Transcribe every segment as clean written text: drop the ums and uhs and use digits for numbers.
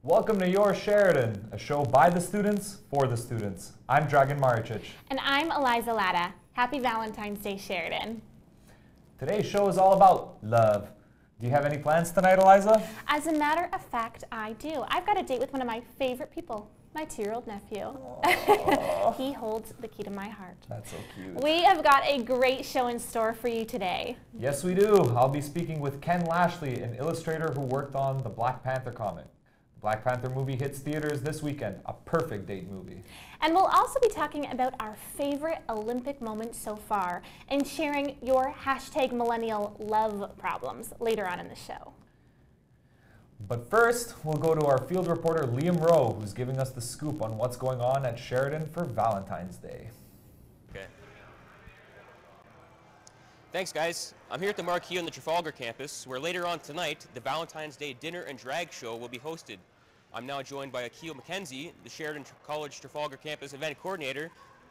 Welcome to Your Sheridan, a show by the students, for the students. I'm Dragan Maričić. And I'm Eliza Latta. Happy Valentine's Day, Sheridan. Today's show is all about love. Do you have any plans tonight, Eliza? As a matter of fact, I do. I've got a date with one of my favorite people, my 2-year-old nephew. He holds the key to my heart. That's so cute. We have got a great show in store for you today. Yes, we do. I'll be speaking with Ken Lashley, an illustrator who worked on the Black Panther comic. The Black Panther movie hits theaters this weekend, a perfect date movie. And we'll also be talking about our favorite Olympic moments so far and sharing your #millennial love problems later on in the show. But first, we'll go to our field reporter Liam Rowe, who's giving us the scoop on what's going on at Sheridan for Valentine's Day. Okay. Thanks, guys. I'm here at the Marquee on the Trafalgar campus, where later on tonight, the Valentine's Day dinner and drag show will be hosted. I'm now joined by Akil McKenzie, the Sheridan College Trafalgar campus event coordinator.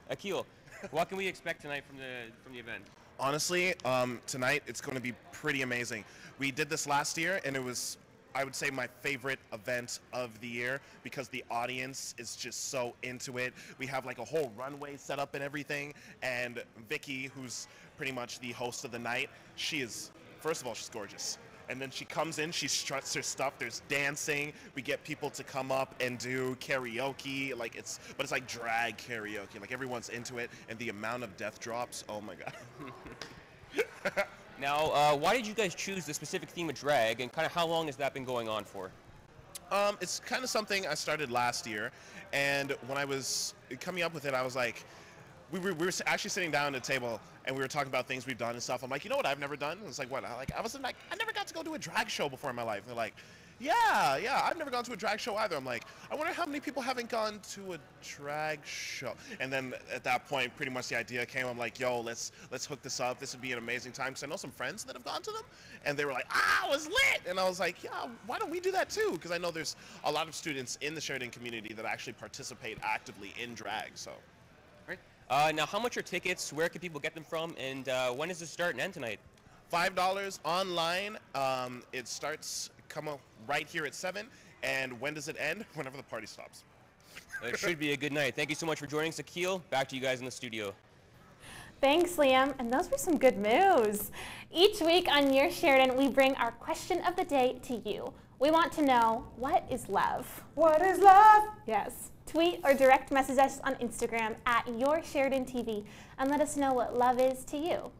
Akil, what can we expect tonight from the event? Honestly, tonight it's going to be pretty amazing. We did this last year, and it was, I would say, my favorite event of the year because the audience is just so into it. We have like a whole runway set up and everything, and Vicky, who's pretty much the host of the night, she is, first of all, she's gorgeous. And then she comes in, she struts her stuff, there's dancing, we get people to come up and do karaoke, but it's like drag karaoke, like everyone's into it, and the amount of death drops, oh my god. Now, why did you guys choose the specific theme of drag, and kind of how long has that been going on for? It's kind of something I started last year, and when I was coming up with it, I was like, we were actually sitting down at a table, and we were talking about things we've done and stuff. I'm like, you know what I've never done? And it's like, what? I never got to go to a drag show before in my life. And they're like, yeah, I've never gone to a drag show either. I'm like, I wonder how many people haven't gone to a drag show. And then at that point, pretty much the idea came. I'm like, yo, let's hook this up. This would be an amazing time. Because I know some friends that have gone to them, and they were like, it was lit. And I was like, yeah, why don't we do that too? Because I know there's a lot of students in the Sheridan community that actually participate actively in drag. So. Now, how much are tickets? Where can people get them from? And when does it start and end tonight? $5 online. It starts right here at 7. And when does it end? Whenever the party stops. It should be a good night. Thank you so much for joining us, Akil. Back to you guys in the studio. Thanks, Liam. And those were some good moves. Each week on Your Sheridan, we bring our question of the day to you. We want to know, what is love? What is love? Yes. Tweet or direct message us on Instagram at YourSheridanTV and let us know what love is to you.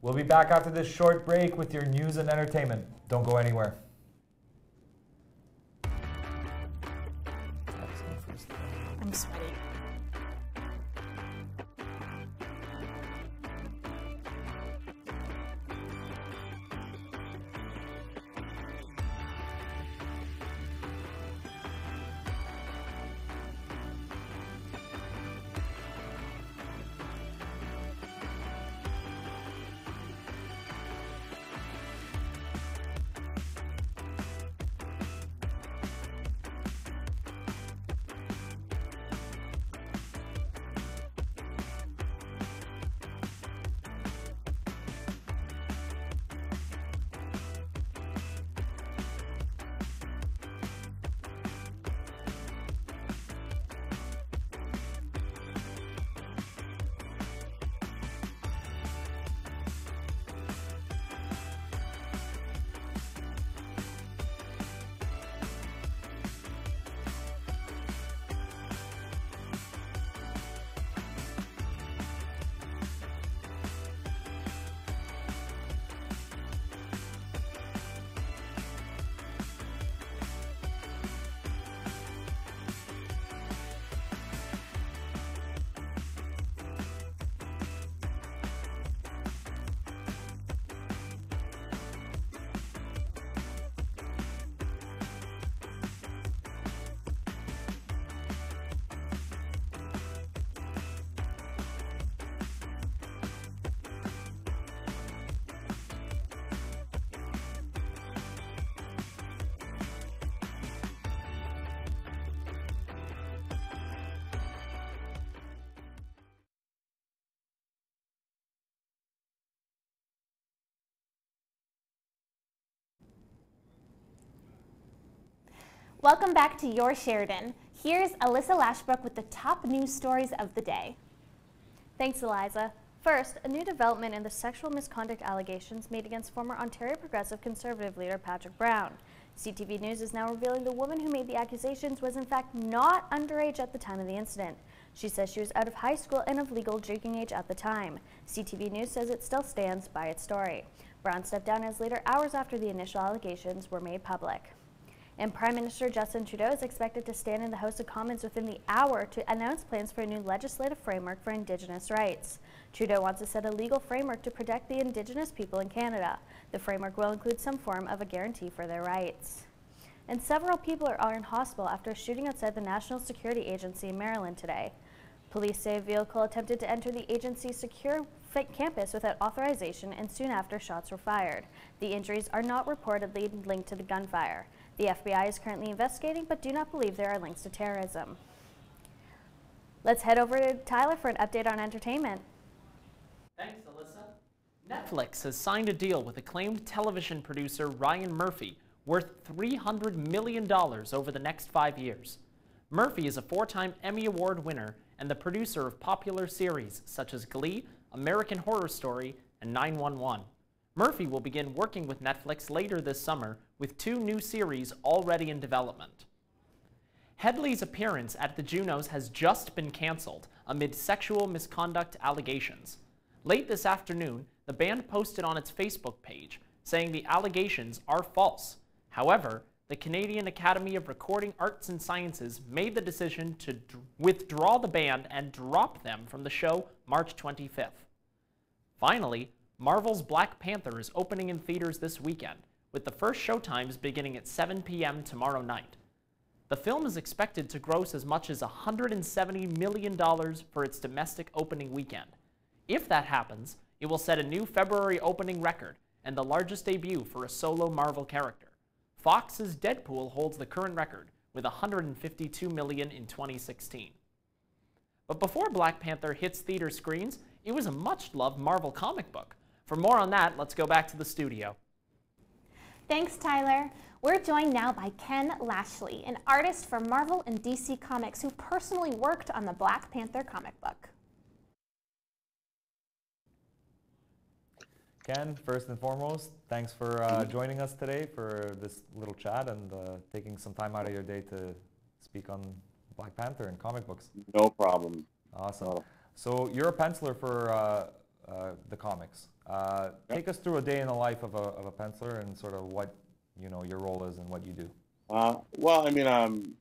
We'll be back after this short break with your news and entertainment. Don't go anywhere. I'm sweaty. Welcome back to Your Sheridan. Here's Alyssa Lashbrook with the top news stories of the day. Thanks, Eliza. First, a new development in the sexual misconduct allegations made against former Ontario Progressive Conservative leader Patrick Brown. CTV News is now revealing the woman who made the accusations was in fact not underage at the time of the incident. She says she was out of high school and of legal drinking age at the time. CTV News says it still stands by its story. Brown stepped down as leader hours after the initial allegations were made public. And Prime Minister Justin Trudeau is expected to stand in the House of Commons within the hour to announce plans for a new legislative framework for Indigenous rights. Trudeau wants to set a legal framework to protect the Indigenous people in Canada. The framework will include some form of a guarantee for their rights. And several people are in hospital after a shooting outside the National Security Agency in Maryland today. Police say a vehicle attempted to enter the agency's secure campus without authorization, and soon after shots were fired. The injuries are not reportedly linked to the gunfire. The FBI is currently investigating but do not believe there are links to terrorism. Let's head over to Tyler for an update on entertainment. Thanks, Alyssa. Netflix has signed a deal with acclaimed television producer Ryan Murphy worth $300 million over the next 5 years. Murphy is a 4-time Emmy Award winner and the producer of popular series such as Glee, American Horror Story, and 911. Murphy will begin working with Netflix later this summer with 2 new series already in development. Hedley's appearance at the Junos has just been canceled amid sexual misconduct allegations. Late this afternoon, the band posted on its Facebook page saying the allegations are false. However, the Canadian Academy of Recording Arts and Sciences made the decision to withdraw the band and drop them from the show March 25th. Finally, Marvel's Black Panther is opening in theaters this weekend, with the first showtimes beginning at 7 p.m. tomorrow night. The film is expected to gross as much as $170 million for its domestic opening weekend. If that happens, it will set a new February opening record and the largest debut for a solo Marvel character. Fox's Deadpool holds the current record with $152 million in 2016. But before Black Panther hits theater screens, it was a much-loved Marvel comic book. For more on that, let's go back to the studio. Thanks, Tyler. We're joined now by Ken Lashley, an artist for Marvel and DC Comics who personally worked on the Black Panther comic book. Ken, first and foremost, thanks for joining us today for this little chat and taking some time out of your day to speak on Black Panther and comic books. No problem. Awesome. So you're a penciler for the comics. Take us through a day in the life of a penciler and sort of what your role is and what you do. Well, I mean,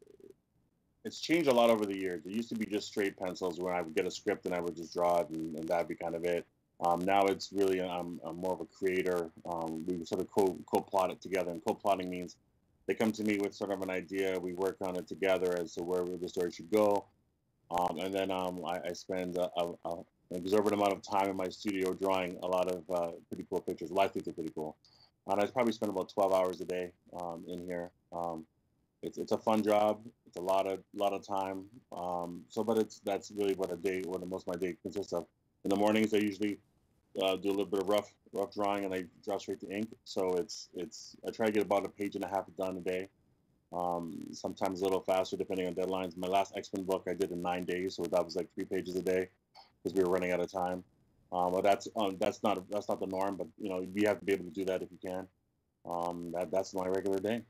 it's changed a lot over the years. It used to be just straight pencils where I would get a script and I would just draw it and that'd be kind of it. Now it's really, I'm more of a creator. We sort of co-plot it together, and co-plotting means they come to me with sort of an idea, we work on it together as to where the story should go, and then I spend an exorbitant amount of time in my studio drawing a lot of pretty cool pictures. Well, I think they're pretty cool. And I probably spend about 12 hours a day in here. It's a fun job. It's a lot of time. But that's really what most of my day consists of. In the mornings, I usually do a little bit of rough drawing, and I draw straight to ink. So I try to get about 1.5 pages done a day. Sometimes a little faster depending on deadlines. My last X-Men book I did in 9 days, so that was like 3 pages a day because we were running out of time. But that's not the norm. But you have to be able to do that if you can. That's my regular day.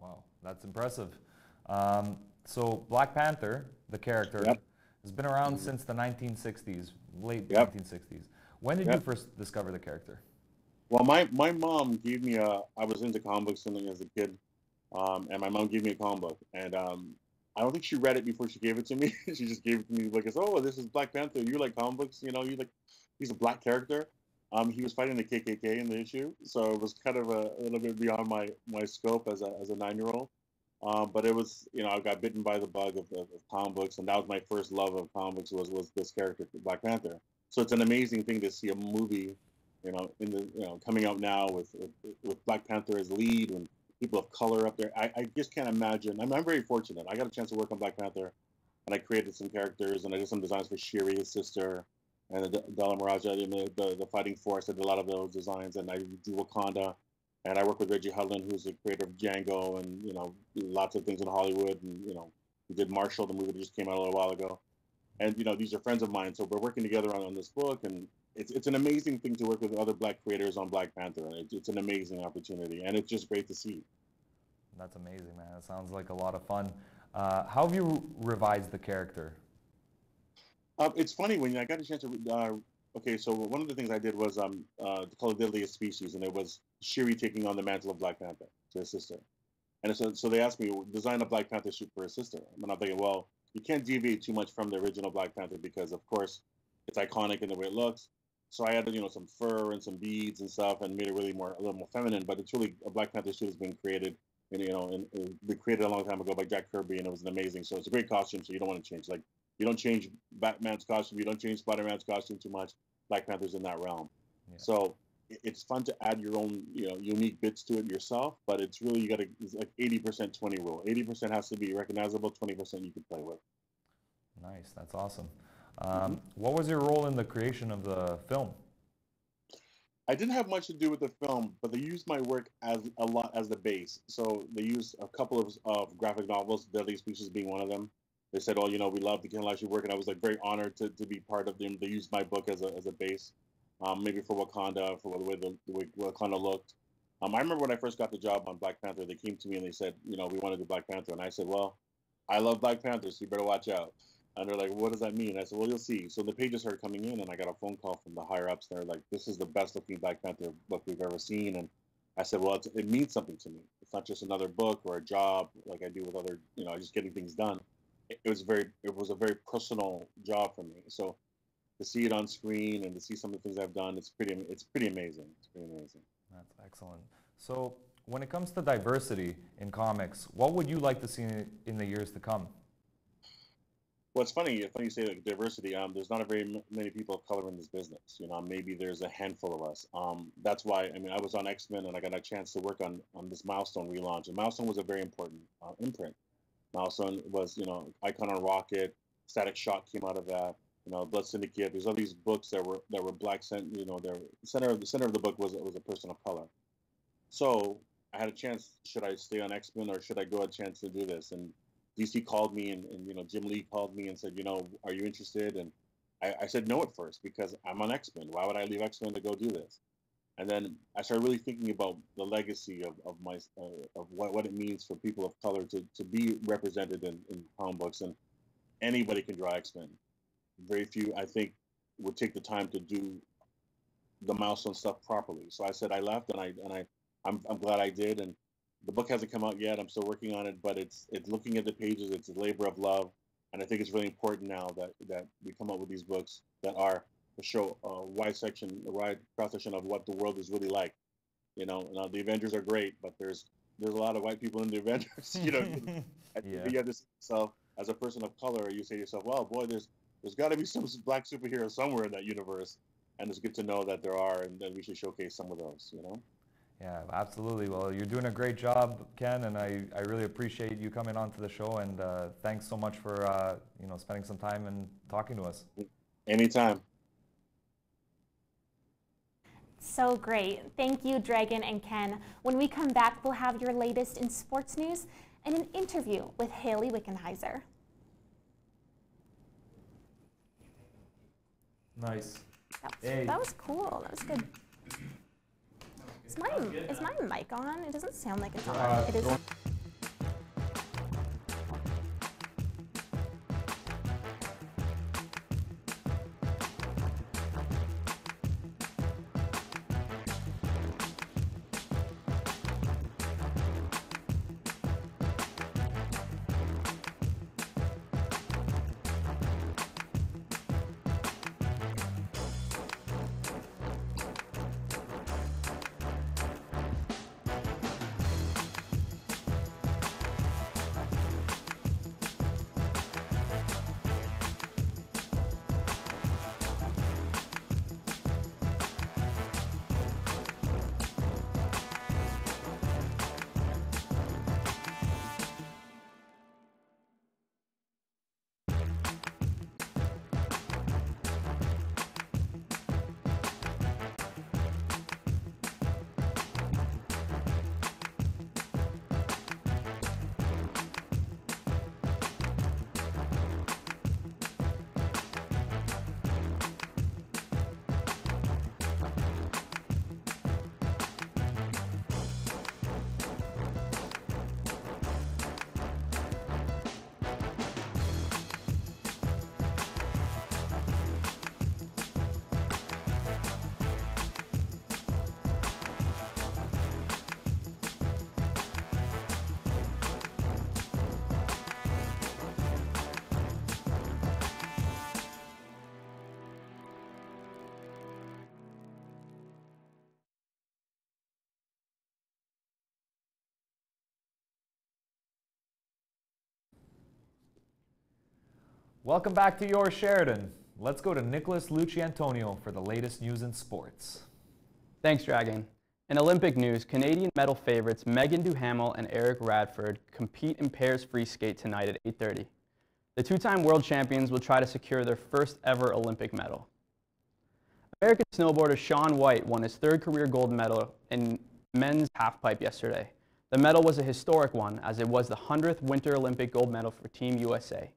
Wow, that's impressive. So Black Panther, the character, has been around since the 1960s, late 1960s. When did you first discover the character? Well, my mom gave me I was into comic books as a kid, and my mom gave me a comic book, and I don't think she read it before she gave it to me. She just gave it to me like, "Oh, this is Black Panther. You like comic books? He's a black character." He was fighting the KKK in the issue, so it was kind of a little bit beyond my scope as a 9-year-old. But it was, I got bitten by the bug of comic books, and that was my first love of comics was this character, Black Panther. So it's an amazing thing to see a movie, coming out now with Black Panther as lead and people of color up there. I just can't imagine. I'm very fortunate. I got a chance to work on Black Panther, and I created some characters, and I did some designs for Shiri, his sister, and Dala Miraja in the fighting force. I did a lot of those designs, and I drew Wakanda. And I work with Reggie Hudlin, who's the creator of Django and, lots of things in Hollywood. And, we did Marshall, the movie that just came out a little while ago. And, these are friends of mine. So we're working together on this book. And it's an amazing thing to work with other Black creators on Black Panther. It's an amazing opportunity. And it's just great to see. That's amazing, man. It sounds like a lot of fun. How have you revised the character? It's funny when I got a chance to. Okay, so one of the things I did was to call it Deadliest Species, and it was Shiri taking on the mantle of Black Panther to his sister. And so they asked me, design a Black Panther suit for his sister. And I'm thinking, well, you can't deviate too much from the original Black Panther because, of course, it's iconic in the way it looks. So I added, some fur and some beads and stuff, and made it really a little more feminine. But it's really a Black Panther suit has been created, and been created a long time ago by Jack Kirby, and it was amazing. So it's a great costume. So you don't want to change. Like you don't change Batman's costume, you don't change Spider-Man's costume too much. Black Panther's in that realm. Yeah. So it's fun to add your own, unique bits to it yourself, but it's really, it's like 80% 20 rule. 80% has to be recognizable, 20% you can play with. Nice, that's awesome. What was your role in the creation of the film? I didn't have much to do with the film, but they used my work as a lot as the base. So they used a couple of graphic novels, Deadly Species being one of them. They said, "Oh, we love the Ken your work," and I was like very honored to be part of them. They used my book as a base, maybe for Wakanda, for the way Wakanda looked. I remember when I first got the job on Black Panther, they came to me and they said, "We want to do Black Panther," and I said, "Well, I love Black Panther, so you better watch out." And they're like, "What does that mean?" I said, "Well, you'll see." So the pages started coming in, and I got a phone call from the higher ups. They're like, "This is the best looking Black Panther book we've ever seen," and I said, "Well, it means something to me. It's not just another book or a job like I do with other, just getting things done." It was a very personal job for me. So to see it on screen and to see some of the things I've done, it's pretty amazing. It's pretty amazing. That's excellent. So when it comes to diversity in comics, what would you like to see in the years to come? Well, it's funny you say like diversity. There's not very many people of color in this business. Maybe there's a handful of us. That's why I was on X-Men and I got a chance to work on this Milestone relaunch. And Milestone was a very important imprint. Milestone was, Icon on Rocket, Static Shock came out of that, Blood Syndicate. There's all these books that were Black. The center of the book was a person of color. So I had a chance. Should I stay on X-Men or should I go a chance to do this? And DC called me and Jim Lee called me and said, are you interested? And I said no at first because I'm on X-Men. Why would I leave X-Men to go do this? And then I started really thinking about the legacy of what it means for people of color to be represented in comic books. And anybody can draw X-Men. Very few, I think, would take the time to do the Milestone stuff properly. So I said I left, and I'm glad I did. And the book hasn't come out yet. I'm still working on it, but it's looking at the pages. It's a labor of love, and I think it's really important now that we come up with these books that are to show a wide cross section of what the world is really like. Now the Avengers are great, but there's a lot of white people in the Avengers. You have to see yourself as a person of color. You say to yourself, "Well, boy, there's got to be some Black superheroes somewhere in that universe," and it's good to know that there are, and that we should showcase some of those. Yeah, absolutely. Well, you're doing a great job, Ken, and I really appreciate you coming on to the show. And thanks so much for spending some time and talking to us. Anytime. So great. Thank you, Dragon and Ken. When we come back, we'll have your latest in sports news and an interview with Haley Wickenheiser. Nice. That was cool. That was good. Is my mic on? It doesn't sound like it's on. It is. Welcome back to your Sheridan. Let's go to Nicholas Luciantonio for the latest news in sports. Thanks, Dragon. In Olympic news, Canadian medal favorites Megan Duhamel and Eric Radford compete in pairs free skate tonight at 8:30. The two-time world champions will try to secure their first ever Olympic medal. American snowboarder Shaun White won his third career gold medal in men's halfpipe yesterday. The medal was a historic one, as it was the 100th Winter Olympic gold medal for Team USA.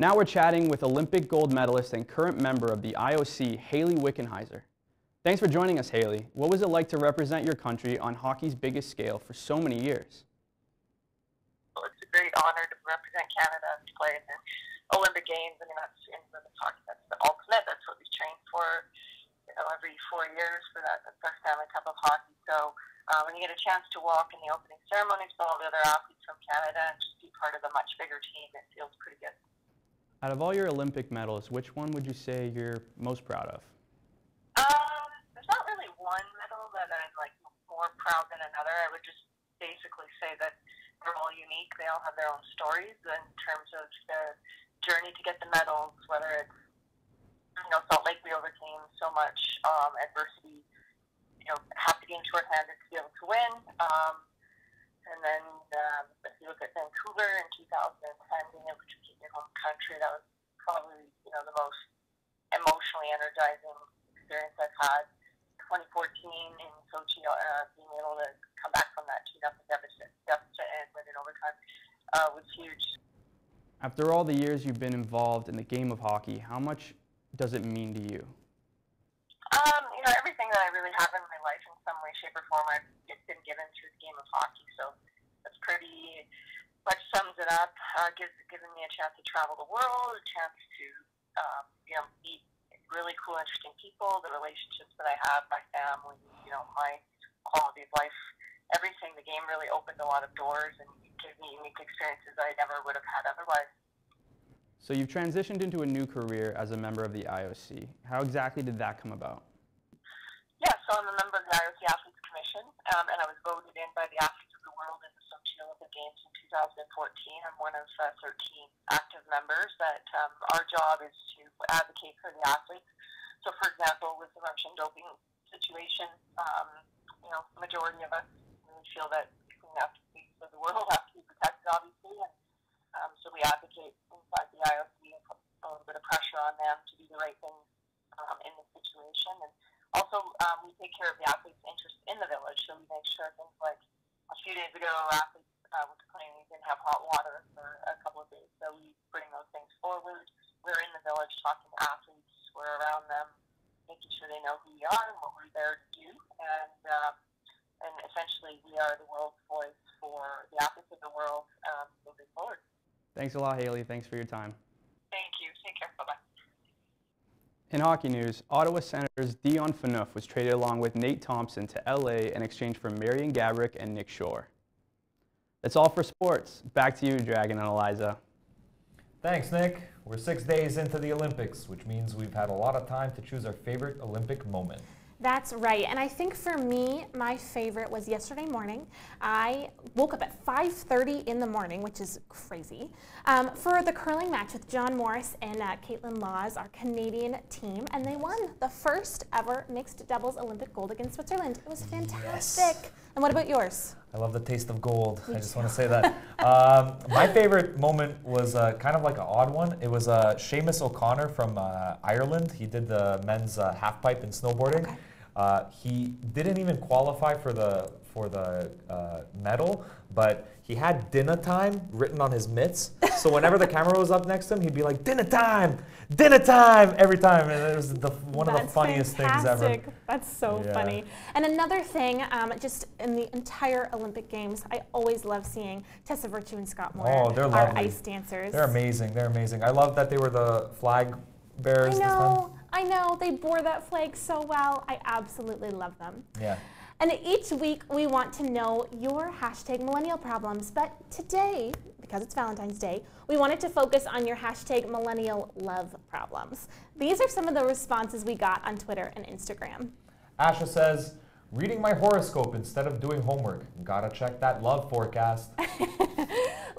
Now we're chatting with Olympic gold medalist and current member of the IOC, Hayley Wickenheiser. Thanks for joining us, Hayley. What was it like to represent your country on hockey's biggest scale for so many years? Well, it's a great honor to represent Canada and to play in the Olympic Games. I mean, that's in women's hockey. That's the ultimate. That's what we train for, every 4 years for that first Stanley Cup of hockey. So when you get a chance to walk in the opening ceremonies with all the other athletes from Canada and just be part of a much bigger team, it feels pretty good. Out of all your Olympic medals, which one would you say you're most proud of? There's not really one medal that I'm more proud than another. I would just basically say that they're all unique. They all have their own stories in terms of the journey to get the medals, whether it's, Salt Lake, we overcame so much adversity, have to gain shorthanded to be able to win. And then if you look at Vancouver in 2010, being able to keep your home country, that was probably, the most emotionally energizing experience I've had. 2014 in Sochi, being able to come back from that 2-0 deficit and win in overtime was huge. After all the years you've been involved in the game of hockey, how much does it mean to you? Everything that I really have in my life in some way, shape, or form, I've been given through the game of hockey. So that's pretty much sums it up. Given me a chance to travel the world, a chance to meet really cool, interesting people, the relationships that I have, my family, my quality of life, everything. The game really opened a lot of doors and gave me unique experiences I never would have had otherwise. So you've transitioned into a new career as a member of the IOC. How exactly did that come about? Yeah, so I'm a member of the IOC Athletes Commission, and I was voted in by the Athletes of the World in the Sochi Olympic Games in 2014. I'm one of 13 active members that our job is to advocate for the athletes. So, for example, with the Russian doping situation, the majority of us really feel that the athletes of the world have to be protected, obviously, and so we advocate inside the IOC and put a little bit of pressure on them to do the right things in this situation. And also, we take care of the athletes' interest in the village, so we make sure things like a few days ago, athletes were complaining they didn't have hot water for a couple of days, so we bring those things forward. We're in the village talking to athletes, we're around them, making sure they know who we are and what we're there to do, and essentially we are the world's voice for the athletes of the world moving forward. Thanks a lot, Hayley. Thanks for your time. Thank you. Take care. Bye-bye. In hockey news, Ottawa Senators Dion Phaneuf was traded along with Nate Thompson to LA in exchange for Marian Gaborik and Nick Shore. That's all for sports. Back to you, Dragon and Eliza. Thanks, Nick. We're 6 days into the Olympics, which means we've had a lot of time to choose our favorite Olympic moment. That's right, and I think for me, my favorite was yesterday morning. I woke up at 5:30 in the morning, which is crazy, for the curling match with John Morris and Caitlin Laws, our Canadian team, and they won the first ever mixed doubles Olympic gold against Switzerland. It was fantastic. Yes. And what about yours? I love the taste of gold. I just want to say that. My favorite moment was kind of like an odd one. It was Seamus O'Connor from Ireland. He did the men's halfpipe in snowboarding. Okay. He didn't even qualify for the medal, but he had dinner time written on his mitts. So whenever the camera was up next to him, he'd be like, dinner time every time. And it was one of the funniest things ever. That's so funny. And another thing, just in the entire Olympic Games, I always love seeing Tessa Virtue and Scott Moore, they're lovely. Our ice dancers. They're amazing. They're amazing. I love that they were the flag bearers this time. I know, they bore that flag so well. I absolutely love them. Yeah. And each week we want to know your hashtag millennial problems, but today, because it's Valentine's Day, we wanted to focus on your hashtag millennial love problems. These are some of the responses we got on Twitter and Instagram. Asha says, reading my horoscope instead of doing homework. Gotta check that love forecast.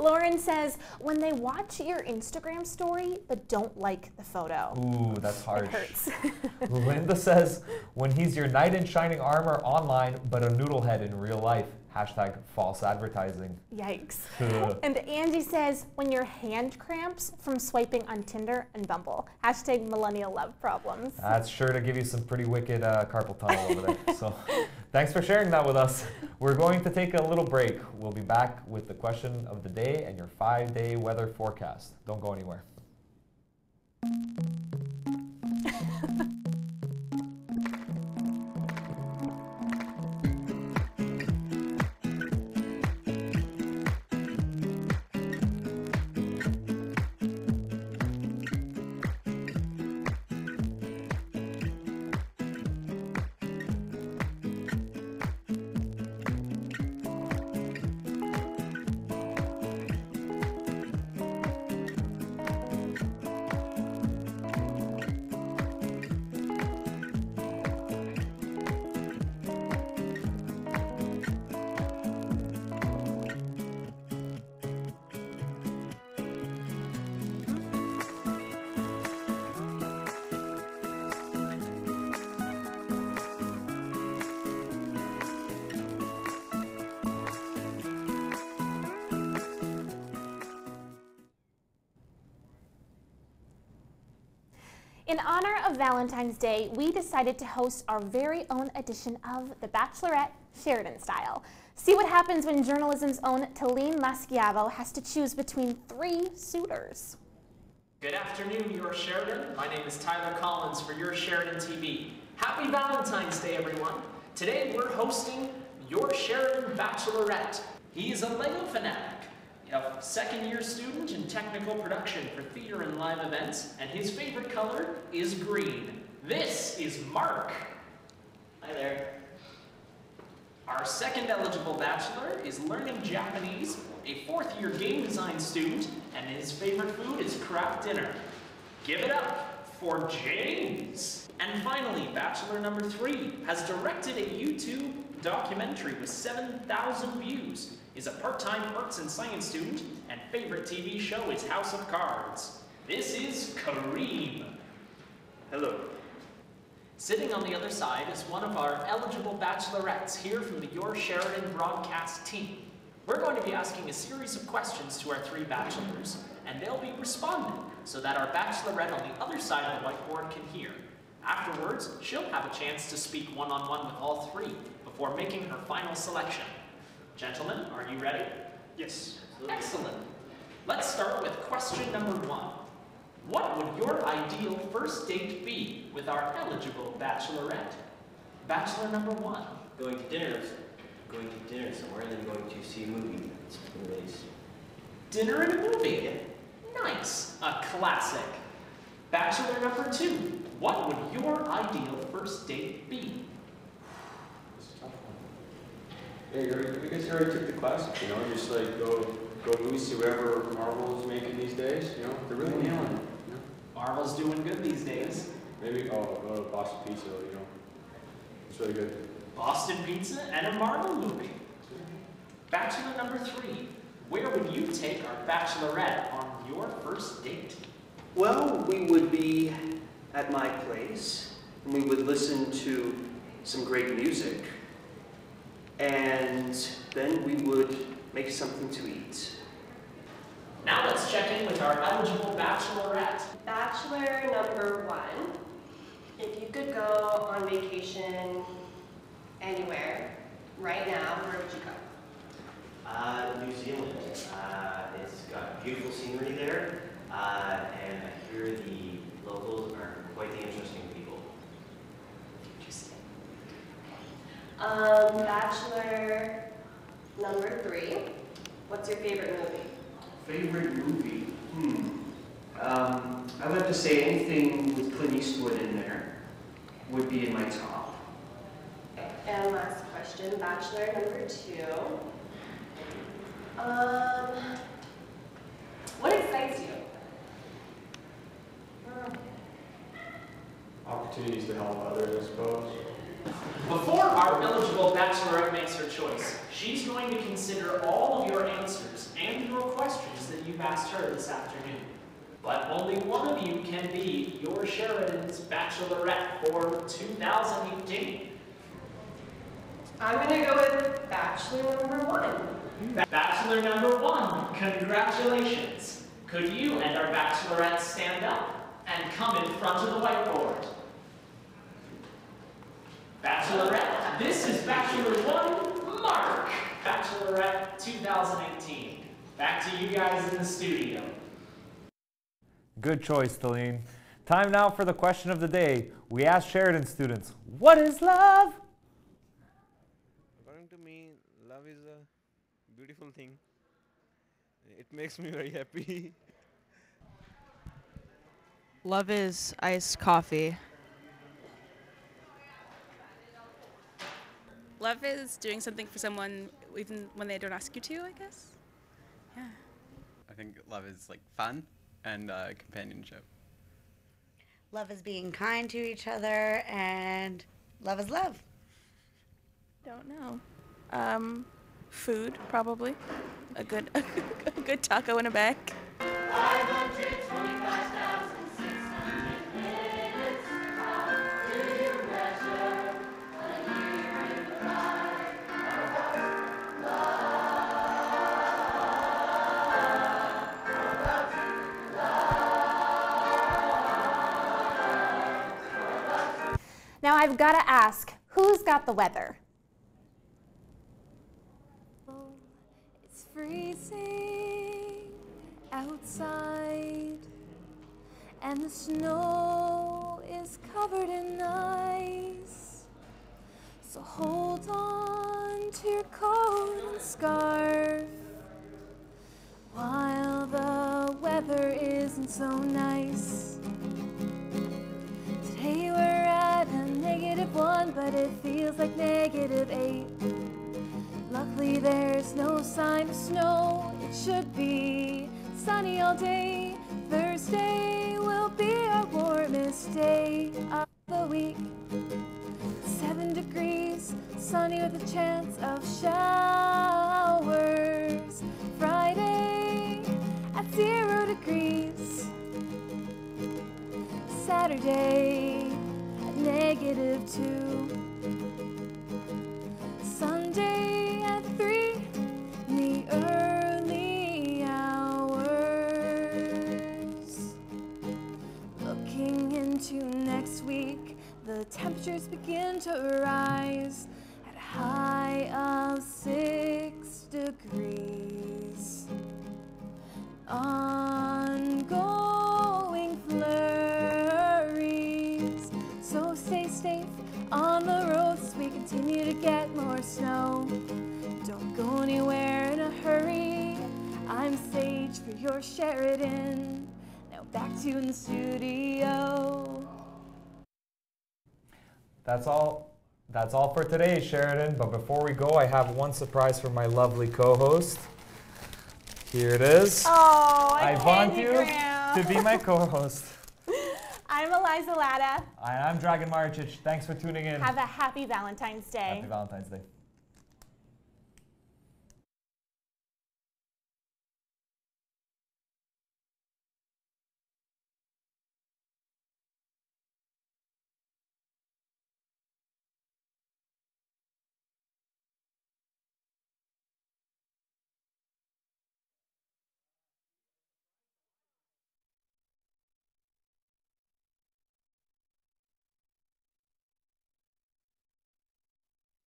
Lauren says, when they watch your Instagram story but don't like the photo. Ooh, that's harsh. It hurts. Linda says, when he's your knight in shining armor online, but a noodlehead in real life. Hashtag false advertising. Yikes. And Angie says, when your hand cramps from swiping on Tinder and Bumble. Hashtag millennial love problems. That's sure to give you some pretty wicked carpal tunnel over there. So thanks for sharing that with us. We're going to take a little break. We'll be back with the question of the day and your 5-day weather forecast. Don't go anywhere. In honor of Valentine's Day, we decided to host our very own edition of The Bachelorette Sheridan Style. See what happens when journalism's own Talene Laschiavo has to choose between 3 suitors. Good afternoon, your Sheridan. My name is Tyler Collins for your Sheridan TV. Happy Valentine's Day, everyone. Today we're hosting your Sheridan Bachelorette. He's a Lego fanatic, a second-year student in technical production for theater and live events, and his favorite color is green. This is Mark. Hi there. Our second eligible bachelor is learning Japanese, a 4th-year game design student, and his favorite food is Kraft Dinner. Give it up for James. And finally, bachelor number 3 has directed a YouTube documentary with 7,000 views, is a part-time arts and science student, and favorite TV show is House of Cards. This is Kareem. Hello. Sitting on the other side is one of our eligible bachelorettes here from the Your Sheridan broadcast team. We're going to be asking a series of questions to our 3 bachelors, and they'll be responding so that our bachelorette on the other side of the whiteboard can hear. Afterwards, she'll have a chance to speak one-on-one with all 3 before making her final selection. Gentlemen, are you ready? Yes. Excellent. Let's start with question number 1. What would your ideal first date be with our eligible bachelorette? Bachelor number 1. Going to dinner somewhere, and then going to see a movie. Release. Dinner and a movie. Nice. A classic. Bachelor number 2. What would your ideal first date be? Yeah, I guess you already took the classic, you know, just like go movies, see whatever Marvel's making these days, you know, they're really nailing it. You know? Marvel's doing good these days. Maybe, Boston Pizza, you know, it's really good. Boston Pizza and a Marvel movie. Bachelor number 3, where would you take our bachelorette on your first date? Well, we would be at my place, and we would listen to some great music, and then we would make something to eat. Now let's check in with our eligible bachelorette. Bachelor number 1, if you could go on vacation anywhere right now, where would you go? New Zealand. It's got beautiful scenery there, and I hear the locals are quite the interesting people. Interesting. Bachelor number 3, what's your favorite movie? Favorite movie? I would have to say anything with Clint Eastwood in there would be in my top. And last question, bachelor number 2. What excites you? Opportunities to help others, I suppose. Before our eligible bachelorette makes her choice, she's going to consider all of your answers and and your questions that you've asked her this afternoon. But only one of you can be your Sheridan's Bachelorette for 2018. I'm gonna go with Bachelor number 1. Bachelor number 1, congratulations. Could you and our Bachelorette stand up and come in front of the whiteboard? Bachelorette, this is Bachelor 1, Mark. Bachelorette 2018. Back to you guys in the studio. Good choice, Talene. Time now for the question of the day. We asked Sheridan students, what is love? According to me, love is a beautiful thing. It makes me very happy. Love is iced coffee. Love is doing something for someone even when they don't ask you to, I guess. Yeah. I think love is like fun and companionship. Love is being kind to each other, and love is love. Don't know. Food, probably. A good a good taco in a bag. 525,600 minutes. How do you measure a year in the life of love? Now I've got to ask, who's got the weather? It's freezing outside, and the snow is covered in ice. So hold on to your coat and scarf while the weather isn't so nice. Today we're at a -1, but it feels like -8. Luckily there's no sign of snow. It should be sunny all day. Thursday will be our warmest day of the week. 7 degrees, sunny with a chance of showers. Friday at 0 degrees. Saturday at -2. Sunday at 3 in the early hours. Looking into next week, the temperatures begin to rise at a high of 6 degrees. Ongoing flurries, so stay safe on the roads as we continue to get more snow. Don't go anywhere in a hurry. I'm Sage for your Sheridan. Now back to you in the studio. That's all for today, Sheridan. But before we go, I have one surprise for my lovely co-host. Here it is. Oh, I want you to be my co-host. I'm Eliza Latta. And I'm Dragan Maricic. Thanks for tuning in. Have a happy Valentine's Day. Happy Valentine's Day.